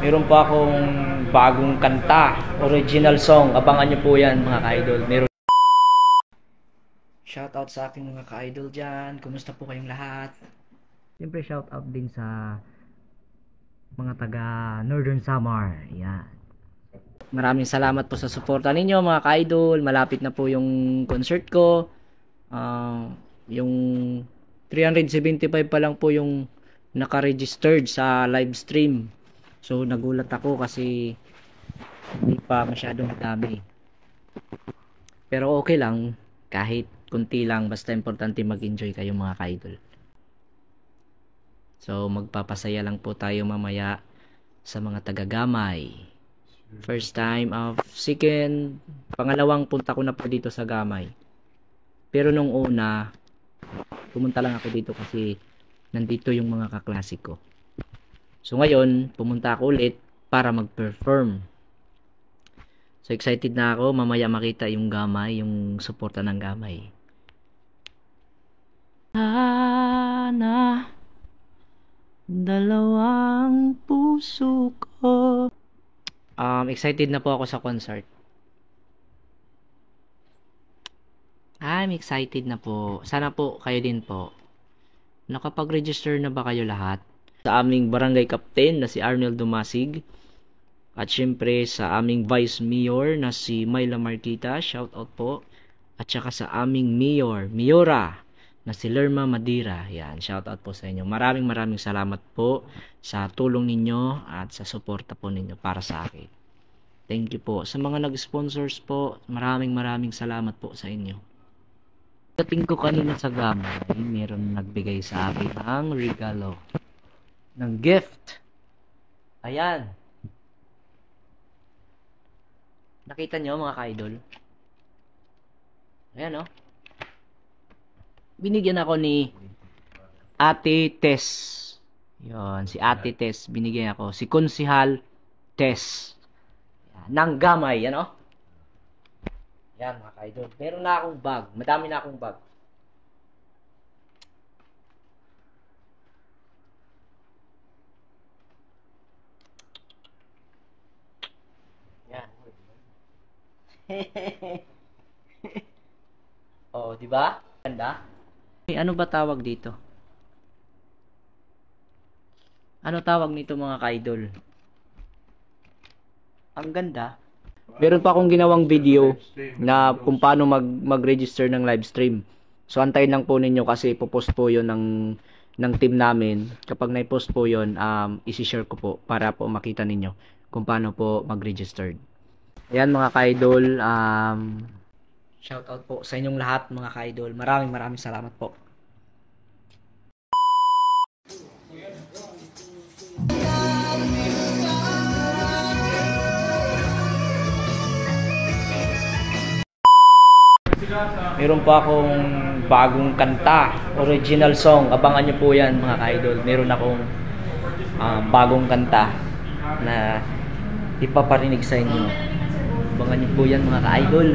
Meron pa akong bagong kanta, original song. Abangan nyo po yan mga ka-idol. Shoutout sa aking mga ka-idol dyan. Kumusta po kayong lahat? Siyempre shoutout din sa mga taga Northern Samar. Yan. Maraming salamat po sa suporta ninyo mga ka-idol. Malapit na po yung concert ko. Yung 375 pa lang po yung naka-registered sa live stream. So nagulat ako kasi hindi pa masyadong madami. Pero okay lang, kahit kunti lang, basta importante mag-enjoy kayo mga ka-idol. So magpapasaya lang po tayo mamaya sa mga taga-Gamay. First time of second, pangalawang punta ko na po dito sa Gamay. Pero nung una, pumunta lang ako dito kasi nandito yung mga kaklase ko. So ngayon, pumunta ako ulit para mag-perform. So excited na ako, mamaya makita yung Gamay, yung suporta ng Gamay. Sana dalawang puso ko. Excited na po ako sa concert. I'm excited na po. Sana po kayo din po. Nakapag-register na ba kayo lahat? Sa aming barangay captain na si Arnel Dumasig. At syempre sa aming vice mayor na si Myla Marquita. Shout out po. At saka sa aming Mayora na si Lerma Madira. Yan, shout out po sa inyo. Maraming salamat po sa tulong ninyo at sa suporta po ninyo para sa akin. Thank you po. Sa mga nag-sponsors po, maraming salamat po sa inyo. Dating ko kanina sa Gamay, meron nagbigay sa akin ng regalo. Ng gift. Ayan. Nakita nyo mga ka-idol? Ayan o. Binigyan ako ni Ate Tess. Yun, si Ate Tess. Binigyan ako. Si Konsihal Tess. Ng Gamay. Yan o. Yan mga ka-idol. Meron na akong bag. Madami na akong bag. Yan. Oh, di ba? Ganda. Ano ba tawag dito? Ano tawag nito mga ka-idol? Ang ganda. Meron pa akong ginawang video na kung paano mag-register ng live stream. So antayin lang po ninyo kasi ipopost po 'yon ng team namin. Kapag na-post po 'yon, i-share ko po para po makita ninyo kung paano po mag-register. Ayan mga ka-idol, shout out po sa inyong lahat mga ka-idol. Maraming salamat po. Meron pa akong bagong kanta, original song. Abangan nyo po yan mga ka-idol. Meron akong bagong kanta na ipaparinig sa inyo. Abangan nyo po yan mga ka-idol.